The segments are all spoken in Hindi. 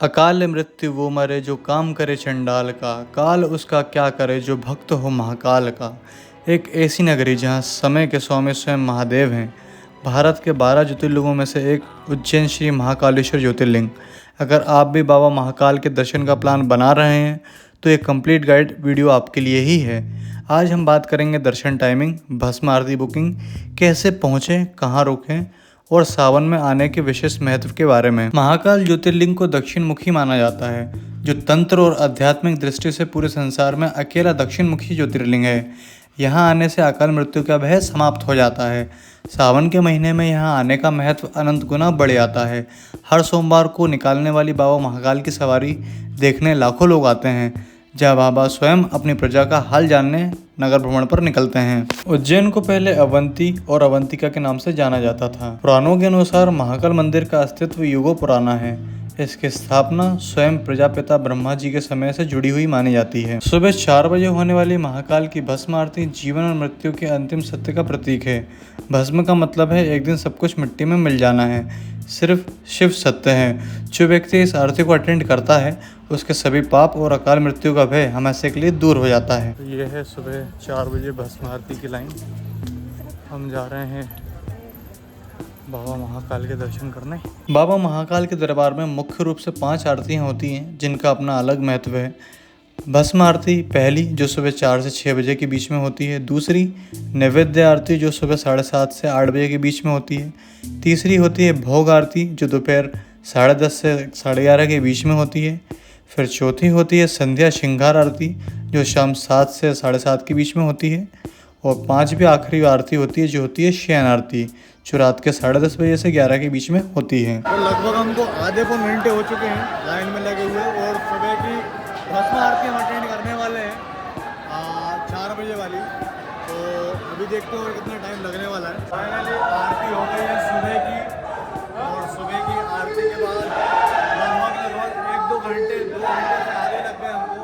अकाल मृत्यु वो मरे जो काम करे चंडाल का, काल उसका क्या करे जो भक्त हो महाकाल का। एक ऐसी नगरी जहाँ समय के स्वामी स्वयं महादेव हैं। भारत के 12 ज्योतिर्लिंगों में से एक उज्जैन श्री महाकालेश्वर ज्योतिर्लिंग। अगर आप भी बाबा महाकाल के दर्शन का प्लान बना रहे हैं तो ये कंप्लीट गाइड वीडियो आपके लिए ही है। आज हम बात करेंगे दर्शन टाइमिंग, भस्म आरती बुकिंग, कैसे पहुँचें, कहाँ रुकें और सावन में आने के विशेष महत्व के बारे में। महाकाल ज्योतिर्लिंग को दक्षिण मुखी माना जाता है, जो तंत्र और आध्यात्मिक दृष्टि से पूरे संसार में अकेला दक्षिण मुखी ज्योतिर्लिंग है। यहाँ आने से अकाल मृत्यु का भय समाप्त हो जाता है। सावन के महीने में यहाँ आने का महत्व अनंत गुना बढ़ जाता है। हर सोमवार को निकालने वाली बाबा महाकाल की सवारी देखने लाखों लोग आते हैं, जहाँ बाबा स्वयं अपनी प्रजा का हाल जानने नगर भ्रमण पर निकलते हैं। उज्जैन को पहले अवंती और अवंतिका के नाम से जाना जाता था। पुराणों के अनुसार महाकाल मंदिर का अस्तित्व युगों पुराना है। इसकी स्थापना स्वयं प्रजापिता ब्रह्मा जी के समय से जुड़ी हुई मानी जाती है। सुबह 4 बजे होने वाली महाकाल की भस्म आरती जीवन और मृत्यु के अंतिम सत्य का प्रतीक है। भस्म का मतलब है एक दिन सब कुछ मिट्टी में मिल जाना है। सिर्फ शिव सत्य है। जो व्यक्ति इस आरती को अटेंड करता है उसके सभी पाप और अकाल मृत्यु का भय हमेशा के लिए दूर हो जाता है। ये है सुबह 4 बजे भस्म आरती की लाइन। हम जा रहे हैं बाबा महाकाल के दर्शन करने। बाबा महाकाल के दरबार में मुख्य रूप से 5 आरतियाँ होती हैं, जिनका अपना अलग महत्व है। भस्म आरती पहली, जो सुबह 4 से 6 बजे के बीच में होती है। दूसरी नैवेद्य आरती, जो सुबह 7:30 से 8 बजे के बीच में होती है। तीसरी होती है भोग आरती, जो दोपहर 10:30 से 11:30 के बीच में होती है। फिर चौथी होती है संध्या श्रृंगार आरती, जो शाम 7 से 7:30 के बीच में होती है। और 5वीं आखिरी आरती होती है, जो होती है शयन आरती, जो रात के 10:30 बजे से 11 के बीच में होती है। तो लगभग हमको आधे को घंटे हो चुके हैं लाइन में लगे हुए, और सुबह की भस्म आरती हम अटेंड करने वाले हैं 4 बजे वाली। तो अभी देखते हो कितना टाइम लगने वाला है। फाइनली आरती हो गई है सुबह की, और सुबह की आरती के बाद लगभग 1-2 घंटे 2 घंटे से आगे लग गए हमको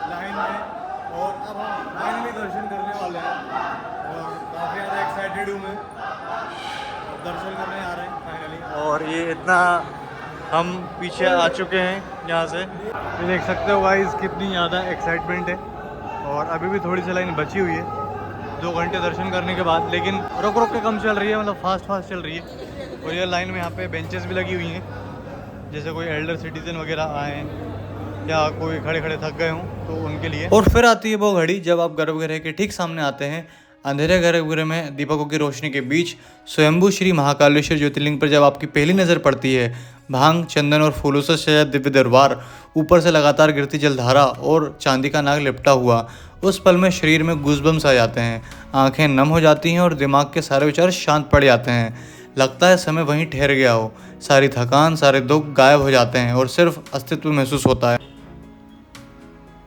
लाइन में, और अब हम फाइनली दर्शन करने वाले हैं। और काफ़ी ज़्यादा एक्साइटेड हूँ मैं, दर्शन करने आ रहे हैं फाइनली। और ये इतना हम पीछे आ चुके हैं यहाँ से, ये देख सकते हो गाइस कितनी ज़्यादा एक्साइटमेंट है। और अभी भी थोड़ी सी लाइन बची हुई है 2 घंटे दर्शन करने के बाद, लेकिन रुक रुक के कम चल रही है, मतलब फास्ट चल रही है। और ये लाइन में यहाँ पे बेंचेस भी लगी हुई हैं, जैसे कोई एल्डर सिटीजन वगैरह आए या कोई खड़े खड़े थक गए हों तो उनके लिए। और फिर आती है वो घड़ी जब आप गर्भगृह के ठीक सामने आते हैं। अंधेरे गर्भगृह में दीपकों की रोशनी के बीच स्वयंभू श्री महाकालेश्वर ज्योतिर्लिंग पर जब आपकी पहली नज़र पड़ती है, भांग, चंदन और फूलों से सजा दिव्य दरबार, ऊपर से लगातार गिरती जलधारा और चांदी का नाग लिपटा हुआ, उस पल में शरीर में गूज़बम्स आ जाते हैं। आंखें नम हो जाती हैं और दिमाग के सारे विचार शांत पड़ जाते हैं। लगता है समय वहीं ठहर गया हो। सारी थकान, सारे दुख गायब हो जाते हैं और सिर्फ अस्तित्व महसूस होता है।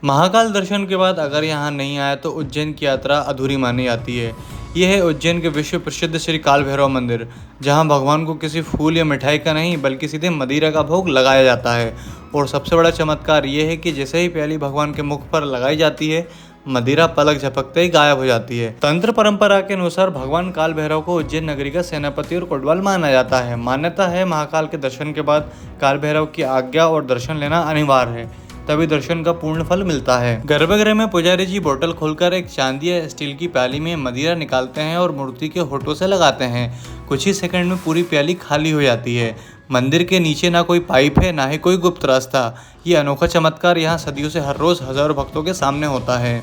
महाकाल दर्शन के बाद अगर यहाँ नहीं आए तो उज्जैन की यात्रा अधूरी मानी जाती है। यह है उज्जैन के विश्व प्रसिद्ध श्री काल भैरव मंदिर, जहाँ भगवान को किसी फूल या मिठाई का नहीं बल्कि सीधे मदिरा का भोग लगाया जाता है। और सबसे बड़ा चमत्कार ये है कि जैसे ही प्याली भगवान के मुख पर लगाई जाती है, मदिरा पलक झपकते ही गायब हो जाती है। तंत्र परंपरा के अनुसार भगवान काल भैरव को उज्जैन नगरी का सेनापति और कोतवाल माना जाता है। मान्यता है महाकाल के दर्शन के बाद काल भैरव की आज्ञा और दर्शन लेना अनिवार्य है, तभी दर्शन का पूर्ण फल मिलता है। गर्भगृह में पुजारी जी बोतल खोलकर एक चांदी या स्टील की प्याली में मदिरा निकालते हैं और मूर्ति के होठों से लगाते हैं। कुछ ही सेकंड में पूरी प्याली खाली हो जाती है। मंदिर के नीचे ना कोई पाइप है, ना ही कोई गुप्त रास्ता। ये अनोखा चमत्कार यहाँ सदियों से हर रोज हजारों भक्तों के सामने होता है।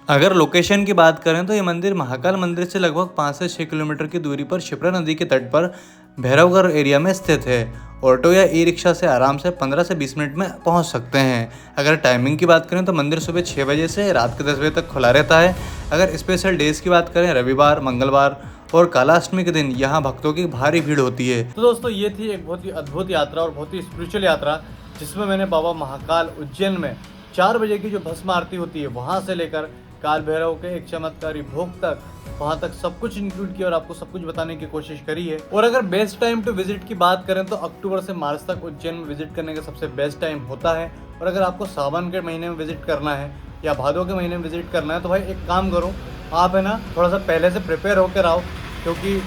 अगर लोकेशन की बात करें तो ये मंदिर महाकाल मंदिर से लगभग 5 से 6 किलोमीटर की दूरी पर शिप्रा नदी के तट पर भैरवगढ़ एरिया में स्थित है। ऑटो या ई रिक्शा से आराम से 15 से 20 मिनट में पहुंच सकते हैं। अगर टाइमिंग की बात करें तो मंदिर सुबह 6 बजे से रात के 10 बजे तक खुला रहता है। अगर स्पेशल डेज की बात करें, रविवार, मंगलवार और कालाष्टमी के दिन यहाँ भक्तों की भारी भीड़ होती है। तो दोस्तों, ये थी एक बहुत ही अद्भुत यात्रा और बहुत ही स्पिरिचुअल यात्रा, जिसमें मैंने बाबा महाकाल उज्जैन में 4 बजे की जो भस्म आरती होती है वहाँ से लेकर काल भैरव के एक चमत्कारी भोग तक, वहाँ तक सब कुछ इंक्लूड किया और आपको सब कुछ बताने की कोशिश करी है। और अगर बेस्ट टाइम टू विजिट की बात करें तो अक्टूबर से मार्च तक उज्जैन में विजिट करने का सबसे बेस्ट टाइम होता है। और अगर आपको सावन के महीने में विजिट करना है या भादों के महीने में विजिट करना है तो भाई एक काम करो, आप है ना थोड़ा सा पहले से प्रिपेयर होकर आओ, क्योंकि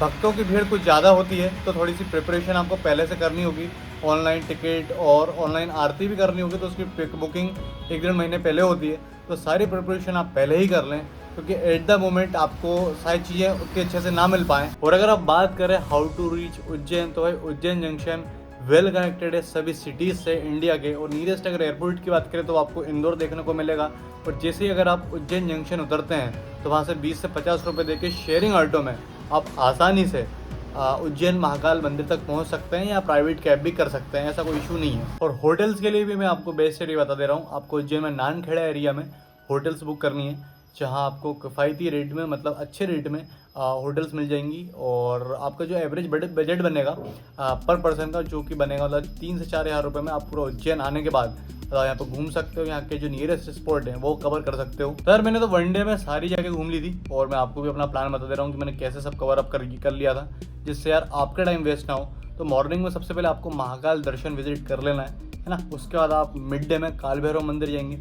भक्तों की भीड़ कुछ ज़्यादा होती है तो थोड़ी सी प्रिपरेशन आपको पहले से करनी होगी। ऑनलाइन टिकट और ऑनलाइन आरती भी करनी होगी तो उसकी बुकिंग 1-1.5 महीने पहले होती है। तो सारी प्रिपरेशन आप पहले ही कर लें, क्योंकि एट द मोमेंट आपको सारी चीज़ें उतनी अच्छे से ना मिल पाएँ। और अगर आप बात करें हाउ टू रीच उज्जैन, तो भाई उज्जैन जंक्शन वेल कनेक्टेड है सभी सिटीज़ से इंडिया के। और नियरेस्ट अगर एयरपोर्ट की बात करें तो आपको इंदौर देखने को मिलेगा। और जैसे ही अगर आप उज्जैन जंक्शन उतरते हैं तो वहाँ से 20 से 50 रुपये देके शेयरिंग ऑटो में आप आसानी से उज्जैन महाकाल मंदिर तक पहुंच सकते हैं, या प्राइवेट कैब भी कर सकते हैं, ऐसा कोई इशू नहीं है। और होटल्स के लिए भी मैं आपको बेस्ट एरिया बता दे रहा हूँ। आपको उज्जैन में नानखेड़ा एरिया में होटल्स बुक करनी है, जहाँ आपको किफ़ायती रेट में, मतलब अच्छे रेट में होटल्स मिल जाएंगी। और आपका जो एवरेज बजट बनेगा पर पर्सन का, जो कि बनेगा मतलब 3 से 4 हज़ार रुपये में आप पूरा उज्जैन आने के बाद यहाँ पर घूम सकते हो। यहाँ के जो नियरेस्ट स्पॉट हैं वो कवर कर सकते हो। तो यार मैंने तो वनडे में सारी जगह घूम ली थी, और मैं आपको भी अपना प्लान बता दे रहा हूँ कि मैंने कैसे सब कवर अप कर लिया था, जिससे यार आपका टाइम वेस्ट ना हो। तो मॉर्निंग में सबसे पहले आपको महाकाल दर्शन विजिट कर लेना है ना। उसके बाद आप मिड डे में काल भैरव मंदिर जाएंगे।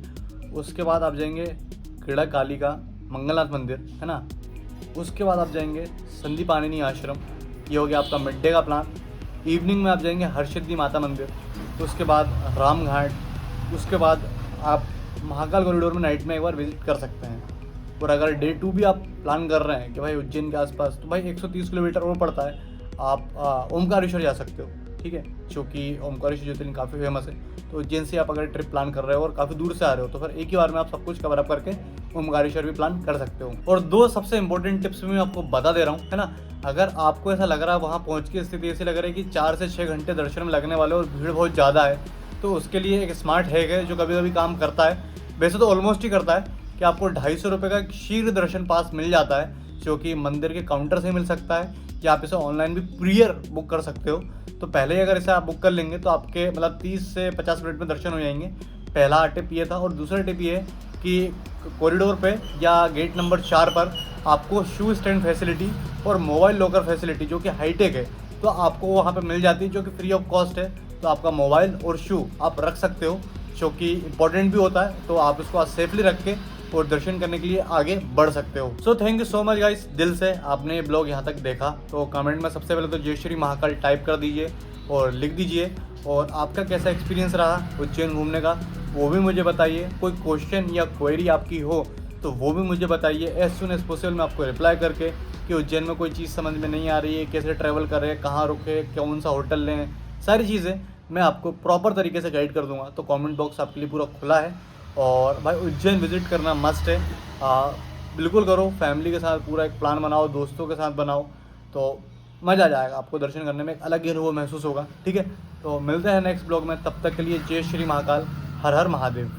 उसके बाद आप जाएंगे क्रीड़ा काली का मंगलनाथ मंदिर, है ना। उसके बाद आप जाएंगे संदीपानिनी आश्रम। ये हो गया आपका मिड डे का प्लान। इवनिंग में आप जाएंगे हरसिद्धि माता मंदिर। उसके बाद राम घाट। उसके बाद आप महाकाल कॉरिडोर में नाइट में एक बार विजिट कर सकते हैं। और अगर डे 2 भी आप प्लान कर रहे हैं कि भाई उज्जैन के आसपास, तो भाई 130 किलोमीटर और पड़ता है, आप ओमकारेश्वर जा सकते हो, ठीक है, क्योंकि ओमकारेश्वर ज्योतिर्लिंग काफ़ी फेमस है। तो उज्जैन से आप अगर ट्रिप प्लान कर रहे हो और काफ़ी दूर से आ रहे हो, तो फिर एक ही बार में आप सब कुछ कवर अप करके ओमकारेश्वर भी प्लान कर सकते हो। और 2 सबसे इंपॉर्टेंट टिप्स भी मैं आपको बता दे रहा हूँ, है ना। अगर आपको ऐसा लग रहा है वहाँ पहुँच की स्थिति ऐसी लग रही है कि 4 से 6 घंटे दर्शन में लगने वाले और भीड़ बहुत ज़्यादा है, तो उसके लिए एक स्मार्ट हैक है जो कभी कभी काम करता है। वैसे तो ऑलमोस्ट ही करता है कि आपको 250 रुपये का शीघ्र दर्शन पास मिल जाता है, जो कि मंदिर के काउंटर से मिल सकता है, या आप इसे ऑनलाइन भी प्रीयर बुक कर सकते हो। तो पहले ही अगर इसे आप बुक कर लेंगे तो आपके मतलब 30 से 50 मिनट में दर्शन हो जाएंगे। पहला टिप ये था। और दूसरा टिप ये है कि कॉरिडोर पे या गेट नंबर 4 पर आपको शू स्टैंड फैसिलिटी और मोबाइल लॉकर फैसिलिटी, जो कि हाईटेक है, तो आपको वहाँ पे मिल जाती है, जो कि फ्री ऑफ कॉस्ट है। तो आपका मोबाइल और शू आप रख सकते हो, जो कि इंपॉर्टेंट भी होता है, तो आप इसको सेफली रख के और दर्शन करने के लिए आगे बढ़ सकते हो। So thank you so much guys, दिल से आपने ये ब्लॉग यहाँ तक देखा। तो कमेंट में सबसे पहले तो जय श्री महाकाल टाइप कर दीजिए और लिख दीजिए, और आपका कैसा एक्सपीरियंस रहा उज्जैन घूमने का वो भी मुझे बताइए। कोई क्वेश्चन या क्वेरी आपकी हो तो वो भी मुझे बताइए। एज सुन एज पॉसिबल मैं आपको रिप्लाई करके कि उज्जैन में कोई चीज़ समझ में नहीं आ रही है, कैसे ट्रैवल करें, कहाँ रुके, कौन सा होटल लें, सारी चीज़ें मैं आपको प्रॉपर तरीके से गाइड कर दूंगा। तो कमेंट बॉक्स आपके लिए पूरा खुला है। और भाई उज्जैन विजिट करना मस्ट है, बिल्कुल करो। फैमिली के साथ पूरा एक प्लान बनाओ, दोस्तों के साथ बनाओ, तो मज़ा आ जाएगा। आपको दर्शन करने में एक अलग ही अनुभव महसूस होगा, ठीक है। तो मिलते हैं नेक्स्ट ब्लॉग में, तब तक के लिए जय श्री महाकाल, हर हर महादेव।